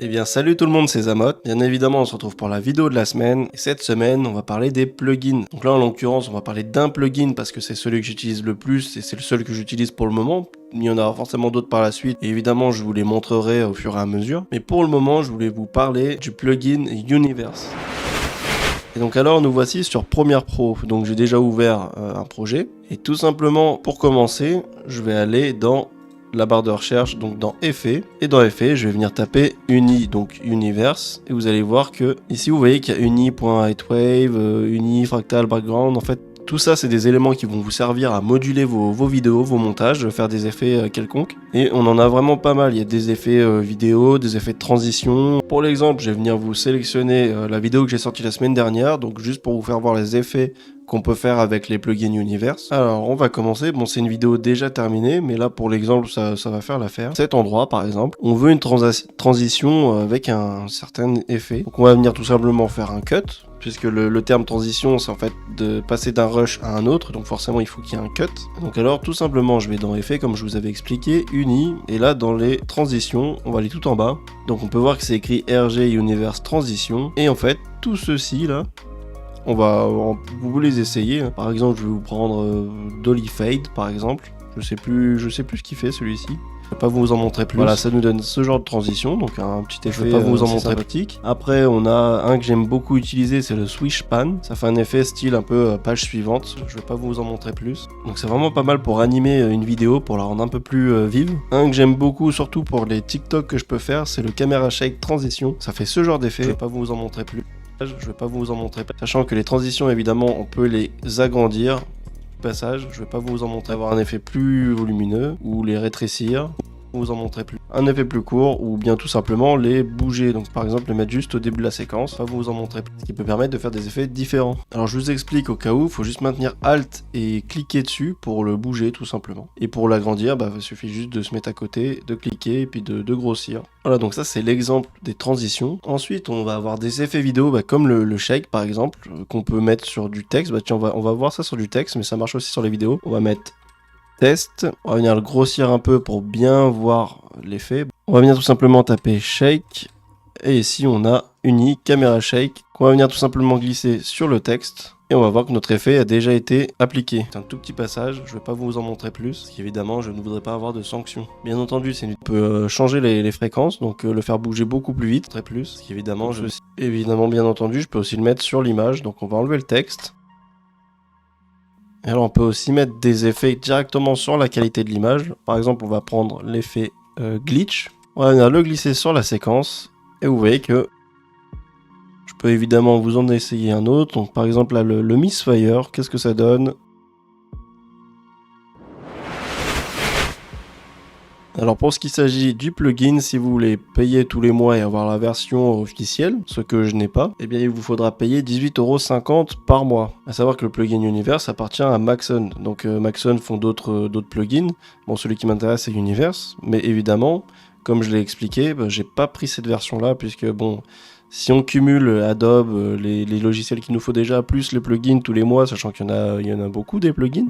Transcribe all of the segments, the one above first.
Eh bien salut tout le monde, c'est Zamot. Bien évidemment on se retrouve pour la vidéo de la semaine. Et cette semaine on va parler des plugins. Donc là en l'occurrence on va parler d'un plugin parce que c'est celui que j'utilise le plus et c'est le seul que j'utilise pour le moment. Il y en aura forcément d'autres par la suite et évidemment je vous les montrerai au fur et à mesure. Mais pour le moment je voulais vous parler du plugin Universe. Et donc alors nous voici sur Premiere Pro. Donc j'ai déjà ouvert un projet. Et tout simplement pour commencer je vais aller dans la barre de recherche, donc dans Effets, et dans Effets je vais venir taper Uni, donc Universe, et vous allez voir que ici vous voyez qu'il y a Uni.Heightwave, Uni Fractal Background. En fait tout ça c'est des éléments qui vont vous servir à moduler vos vidéos, vos montages, faire des effets quelconques, et on en a vraiment pas mal. Il y a des effets vidéo, des effets de transition. Pour l'exemple je vais venir vous sélectionner la vidéo que j'ai sortie la semaine dernière, donc juste pour vous faire voir les effets qu'on peut faire avec les plugins Universe. Alors on va commencer, bon c'est une vidéo déjà terminée, mais là pour l'exemple ça va faire l'affaire. Cet endroit par exemple, on veut une transition avec un certain effet. Donc on va venir tout simplement faire un cut, puisque le terme transition c'est en fait de passer d'un rush à un autre, donc forcément il faut qu'il y ait un cut. Donc alors tout simplement je vais dans effet comme je vous avais expliqué, Uni, et là dans les transitions, on va aller tout en bas. Donc on peut voir que c'est écrit RG Universe Transition, et en fait tout ceci là, vous les essayer. Par exemple, je vais vous prendre Dolly Fade, par exemple. Je sais plus ce qu'il fait celui-ci. Je vais pas vous en montrer plus. Voilà, ça nous donne ce genre de transition, donc un petit effet. Je vais pas vous en montrer sympathique. Après, on a un que j'aime beaucoup utiliser, c'est le Swish Pan. Ça fait un effet style un peu page suivante. Je vais pas vous en montrer plus. Donc c'est vraiment pas mal pour animer une vidéo, pour la rendre un peu plus vive. Un que j'aime beaucoup, surtout pour les TikTok que je peux faire, c'est le Camera Shake Transition. Ça fait ce genre d'effet. Je vais pas vous en montrer plus. Je vais pas vous en montrer, sachant que les transitions évidemment on peut les agrandir. Passage, je vais pas vous en montrer, avoir un effet plus volumineux ou les rétrécir. Vous en montrer plus. Un effet plus court ou bien tout simplement les bouger. Donc par exemple les mettre juste au début de la séquence, pas vous en montrer plus. Ce qui peut permettre de faire des effets différents. Alors je vous explique au cas où, il faut juste maintenir Alt et cliquer dessus pour le bouger tout simplement. Et pour l'agrandir, il suffit juste de se mettre à côté, de cliquer et puis de grossir. Voilà, donc ça c'est l'exemple des transitions. Ensuite on va avoir des effets vidéo comme le shake par exemple, qu'on peut mettre sur du texte. Tiens, on va voir ça sur du texte, mais ça marche aussi sur les vidéos. On va mettre test, on va venir le grossir un peu pour bien voir l'effet. On va venir tout simplement taper shake, et ici on a Uni Camera Shake, qu'on va venir tout simplement glisser sur le texte, et on va voir que notre effet a déjà été appliqué. C'est un tout petit passage, je ne vais pas vous en montrer plus, parce qu'évidemment je ne voudrais pas avoir de sanctions. Bien entendu, on peut changer les fréquences, donc le faire bouger beaucoup plus vite, très plus, parce qu'évidemment, bien entendu, je peux aussi le mettre sur l'image, donc on va enlever le texte. Et alors on peut aussi mettre des effets directement sur la qualité de l'image. Par exemple, on va prendre l'effet glitch. On va venir le glisser sur la séquence. Et vous voyez que je peux évidemment vous en essayer un autre. Donc par exemple là, le Misfire, qu'est-ce que ça donne ? Alors pour ce qui s'agit du plugin, si vous voulez payer tous les mois et avoir la version officielle, ce que je n'ai pas, eh bien il vous faudra payer 18,50 € par mois. À savoir que le plugin Universe appartient à Maxon. Donc Maxon font d'autres plugins. Bon, celui qui m'intéresse c'est Universe, mais évidemment, comme je l'ai expliqué, j'ai pas pris cette version là puisque bon, si on cumule Adobe, les logiciels qu'il nous faut déjà, plus les plugins tous les mois, sachant qu'il y en a beaucoup des plugins,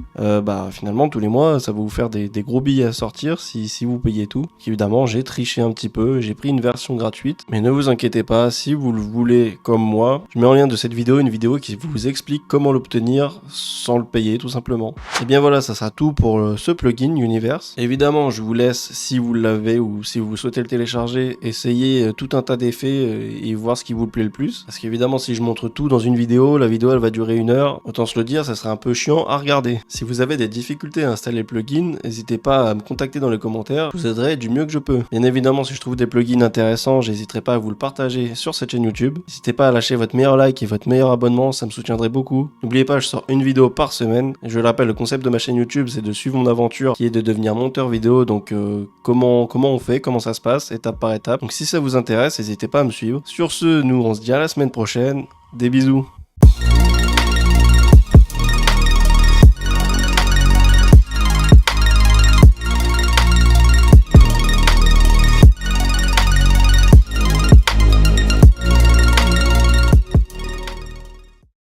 finalement tous les mois ça va vous faire des gros billets à sortir si vous payez tout. Évidemment j'ai triché un petit peu, j'ai pris une version gratuite, mais ne vous inquiétez pas, si vous le voulez comme moi, je mets en lien de cette vidéo une vidéo qui vous explique comment l'obtenir sans le payer tout simplement. Et bien voilà, ça sera tout pour ce plugin Universe. Évidemment je vous laisse, si vous l'avez ou si vous souhaitez le télécharger, essayer tout un tas d'effets et voir ce qui vous plaît le plus, parce qu'évidemment si je montre tout dans une vidéo, la vidéo elle va durer 1 heure, autant se le dire, ça serait un peu chiant à regarder. Si vous avez des difficultés à installer le plugin, n'hésitez pas à me contacter dans les commentaires, je vous aiderai du mieux que je peux. Bien évidemment si je trouve des plugins intéressants, j'hésiterai pas à vous le partager sur cette chaîne YouTube. N'hésitez pas à lâcher votre meilleur like et votre meilleur abonnement, ça me soutiendrait beaucoup. N'oubliez pas, je sors une vidéo par semaine, et je le rappelle, le concept de ma chaîne YouTube c'est de suivre mon aventure qui est de devenir monteur vidéo, donc comment on fait, comment ça se passe, étape par étape. Donc si ça vous intéresse, n'hésitez pas à me suivre. Sur ce, nous on se dit à la semaine prochaine, des bisous.